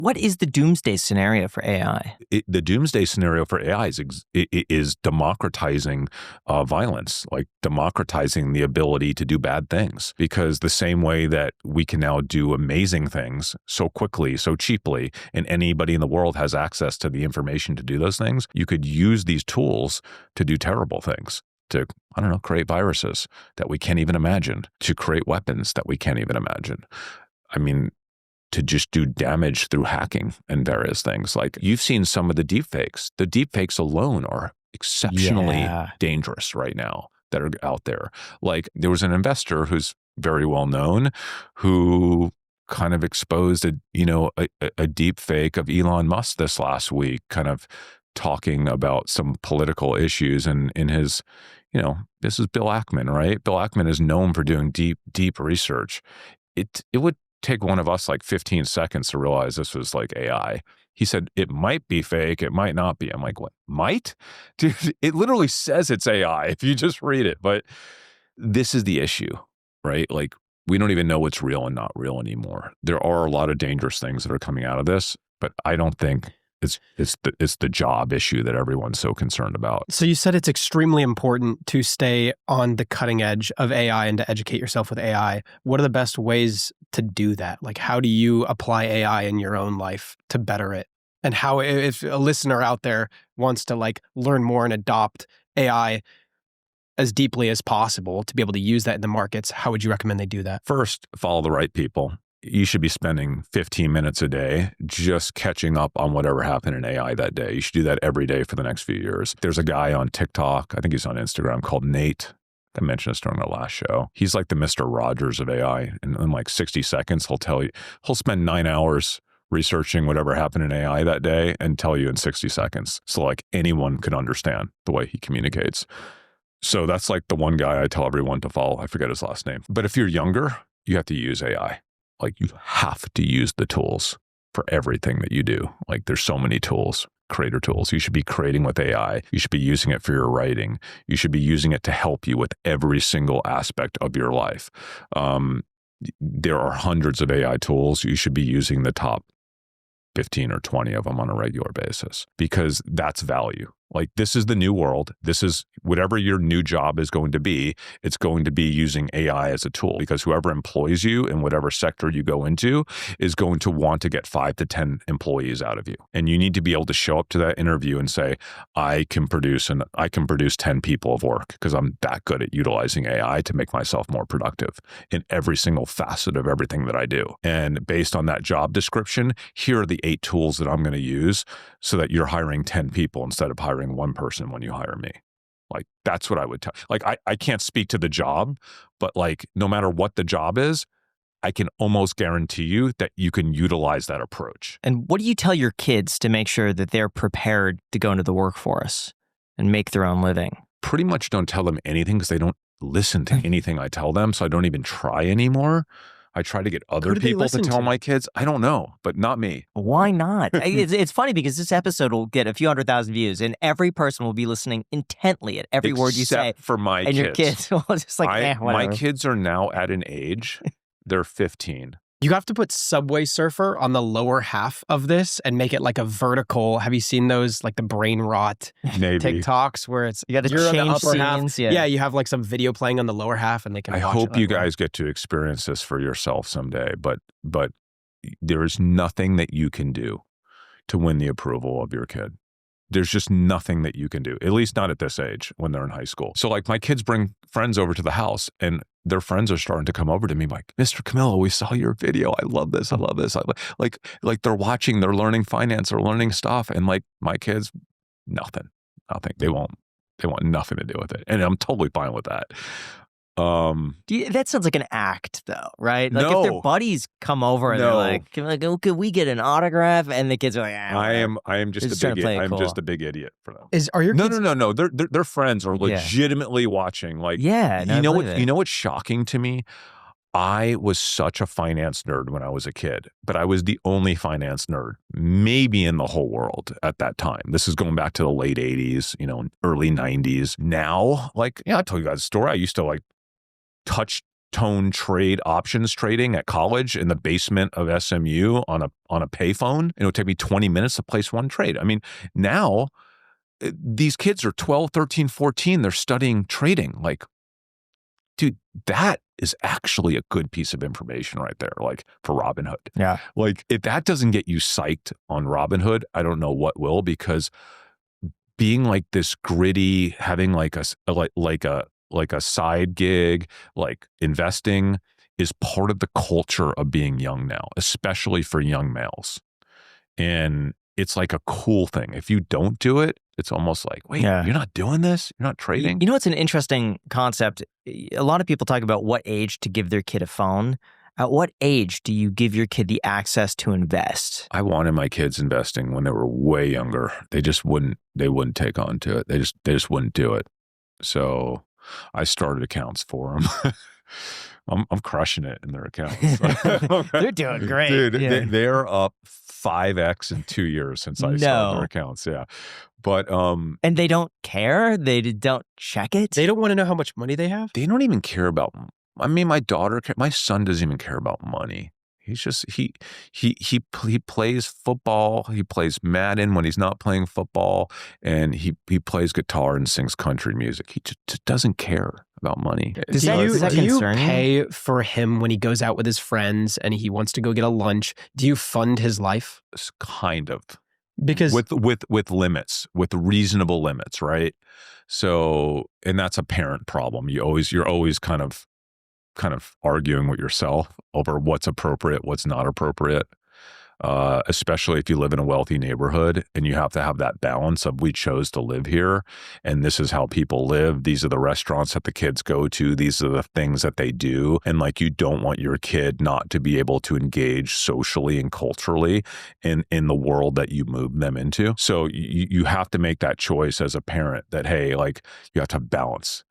What is the doomsday scenario for AI? The doomsday scenario for AI is democratizing violence, like democratizing the ability to do bad things. Because the same way that we can now do amazing things so quickly, so cheaply, and anybody in the world has access to the information to do those things, you could use these tools to do terrible things. To, I don't know, create viruses that we can't even imagine, to create weapons that we can't even imagine. I mean, to just do damage through hacking and various things. Like, you've seen some of the deepfakes. The deepfakes alone are exceptionally dangerous right now that are out there. Like, there was an investor who's very well known who kind of exposed a deepfake of Elon Musk this last week, kind of talking about some political issues. And in his, this is Bill Ackman, right? Bill Ackman is known for doing deep research. It would take one of us like 15 seconds to realize this was like AI. He said, it might be fake, it might not be. I'm like, what? Might? Dude, it literally says it's AI if you just read it. But this is the issue, right? Like, we don't even know what's real and not real anymore. There are a lot of dangerous things that are coming out of this, but I don't think it's the job issue that everyone's so concerned about. So you said it's extremely important to stay on the cutting edge of AI and to educate yourself with AI. What are the best ways to do that? Like, how do you apply AI in your own life to better it? And how, if a listener out there wants to like learn more and adopt AI as deeply as possible to be able to use that in the markets, how would you recommend they do that? First, follow the right people. You should be spending 15 minutes a day just catching up on whatever happened in AI that day. You should do that every day for the next few years. There's a guy on TikTok, I think he's on Instagram, called Nate. I mentioned this during the last show. He's like the Mr. Rogers of AI. And in like 60 seconds, he'll spend 9 hours researching whatever happened in AI that day and tell you in 60 seconds. So like anyone could understand the way he communicates. So that's like the one guy I tell everyone to follow. I forget his last name. But if you're younger, you have to use AI. Like, you have to use the tools for everything that you do. Like, there's so many tools, creator tools. You should be creating with AI. You should be using it for your writing. You should be using it to help you with every single aspect of your life. There are hundreds of AI tools. You should be using the top 15 or 20 of them on a regular basis, because that's value. Like, this is the new world. This is whatever your new job is going to be. It's going to be using AI as a tool, because whoever employs you in whatever sector you go into is going to want to get 5 to 10 employees out of you. And you need to be able to show up to that interview and say, I can produce 10 people of work because I'm that good at utilizing AI to make myself more productive in every single facet of everything that I do. And based on that job description, here are the 8 tools that I'm going to use so that you're hiring 10 people instead of hiring one person when you hire me. Like, that's what I would tell. Like, I can't speak to the job, but like, no matter what the job is, I can almost guarantee you that you can utilize that approach. And what do you tell your kids to make sure that they're prepared to go into the workforce and make their own living? Pretty much don't tell them anything, because they don't listen to anything I tell them. So I don't even try anymore. I try to get other people to tell my kids. I don't know, but not me. Why not? It's funny because this episode will get a few 100,000 views, and every person will be listening intently at every word you say. Except for my kids. And your kids will just like, my kids are now at an age, they're 15. You have to put Subway Surfer on the lower half of this and make it like a vertical. Have you seen those, like the brain rot TikToks where it's you got to change scenes? Yeah, you have like some video playing on the lower half, and they can. I hope you guys get to experience this for yourself someday. But there is nothing that you can do to win the approval of your kid. There's just nothing that you can do, at least not at this age when they're in high school. So like, my kids bring friends over to the house, and their friends are starting to come over to me like, Mr. Camillo, we saw your video. I love this. I love this. Like they're watching, they're learning finance, they're learning stuff. And like, my kids, nothing. They want nothing to do with it. And I'm totally fine with that. That sounds like an act, though, right? Like, no, if their buddies come over and they're like, oh, could we get an autograph? And the kids are like, I am just a big idiot for them. Are your kids? No. Their friends are legitimately watching. Like, you know what's shocking to me? I was such a finance nerd when I was a kid, but I was the only finance nerd maybe in the whole world at that time. This is going back to the late 80s, early 90s. Now, like, I told you guys a story. I used to like touch tone trade options trading at college in the basement of SMU on a payphone. And it would take me 20 minutes to place one trade. I mean, now these kids are 12, 13, 14. They're studying trading. Like, dude, that is actually a good piece of information right there, like for Robinhood. Yeah. Like if that doesn't get you psyched on Robinhood, I don't know what will, because being like this gritty, having like a side gig, like investing is part of the culture of being young now, especially for young males. And it's like a cool thing. If you don't do it, it's almost like, wait, you're not doing this? You're not trading? You know, it's an interesting concept. A lot of people talk about what age to give their kid a phone. At what age do you give your kid the access to invest? I wanted my kids investing when they were way younger. They wouldn't take on to it. They just wouldn't do it. So I started accounts for them. I'm crushing it in their accounts. They're doing great. Dude, they're up 5x in 2 years since I started their accounts. Yeah. But and they don't care? They don't check it? They don't want to know how much money they have? They don't even care about, I mean, my son doesn't even care about money. He's just, he plays football. He plays Madden when he's not playing football, and he plays guitar and sings country music. He just doesn't care about money. Does that do you concern you? pay for him when he goes out with his friends and he wants to go get a lunch? Do you fund his life? Kind of. Because with limits, with reasonable limits, right? So, and that's a parent problem. You're always kind of arguing with yourself over what's appropriate, what's not appropriate, especially if you live in a wealthy neighborhood and you have to have that balance of, we chose to live here and this is how people live. These are the restaurants that the kids go to. These are the things that they do. And like, you don't want your kid not to be able to engage socially and culturally in the world that you move them into. So you have to make that choice as a parent that, hey, like, you have to have balance.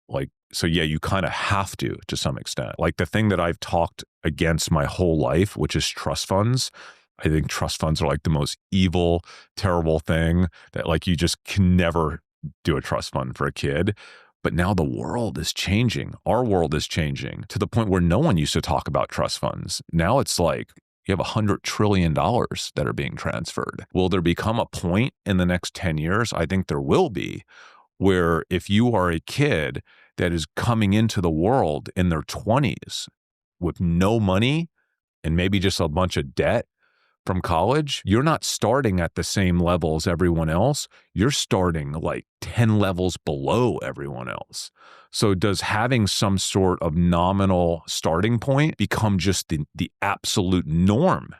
Like, so yeah, you kind of have to some extent. Like the thing that I've talked against my whole life, which is trust funds. I think trust funds are like the most evil, terrible thing that, like, you just can never do a trust fund for a kid. But now the world is changing. Our world is changing to the point where no one used to talk about trust funds. Now it's like, you have $100 trillion that are being transferred. Will there become a point in the next 10 years? I think there will be, where if you are a kid that is coming into the world in their 20s with no money and maybe just a bunch of debt from college, you're not starting at the same level as everyone else. You're starting like 10 levels below everyone else. So does having some sort of nominal starting point become just the absolute norm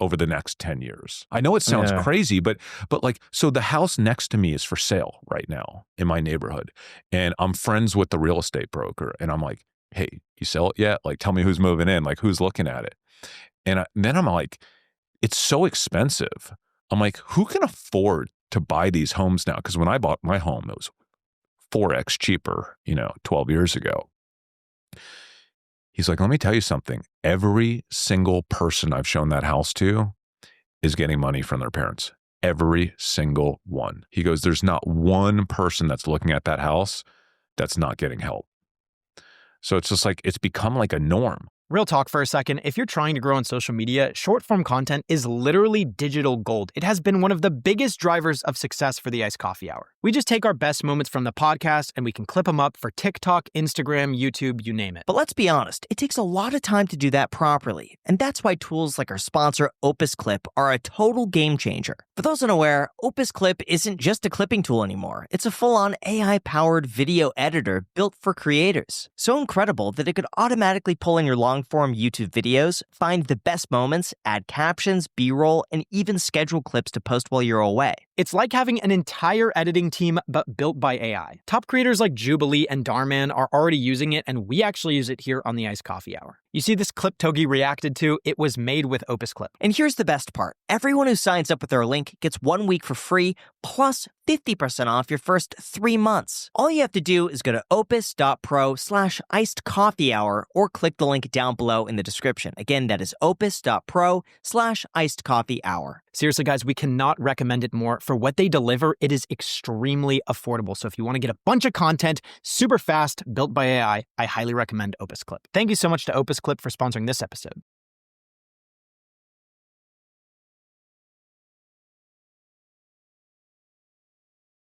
over the next 10 years? I know it sounds crazy, but like, so the house next to me is for sale right now in my neighborhood. And I'm friends with the real estate broker. And I'm like, hey, you sell it yet? Like, tell me who's moving in, like who's looking at it. And then I'm like, it's so expensive. I'm like, who can afford to buy these homes now? Because when I bought my home, it was 4x cheaper, 12 years ago. He's like, let me tell you something. Every single person I've shown that house to is getting money from their parents. Every single one. He goes, there's not one person that's looking at that house that's not getting help. So it's just like, it's become like a norm. Real talk for a second, if you're trying to grow on social media, short form content is literally digital gold. It has been one of the biggest drivers of success for the Iced Coffee Hour. We just take our best moments from the podcast and we can clip them up for TikTok, Instagram, YouTube, you name it. But let's be honest, it takes a lot of time to do that properly. And that's why tools like our sponsor, Opus Clip, are a total game changer. For those unaware, Opus Clip isn't just a clipping tool anymore. It's a full-on AI-powered video editor built for creators. So incredible that it could automatically pull in your long-form YouTube videos, find the best moments, add captions, B-roll, and even schedule clips to post while you're away. It's like having an entire editing team, but built by AI. Top creators like Jubilee and Darman are already using it, and we actually use it here on the Iced Coffee Hour. You see this clip Togi reacted to? It was made with Opus Clip. And here's the best part. Everyone who signs up with our link gets 1 week for free, plus 50% off your first 3 months. All you have to do is go to opus.pro/icedcoffeehour or click the link down below in the description. Again, that is opus.pro/icedcoffeehour. Seriously, guys, we cannot recommend it more. for what they deliver, it is extremely affordable. So if you want to get a bunch of content super fast built by AI, I highly recommend Opus Clip. Thank you so much to Opus Clip for sponsoring this episode.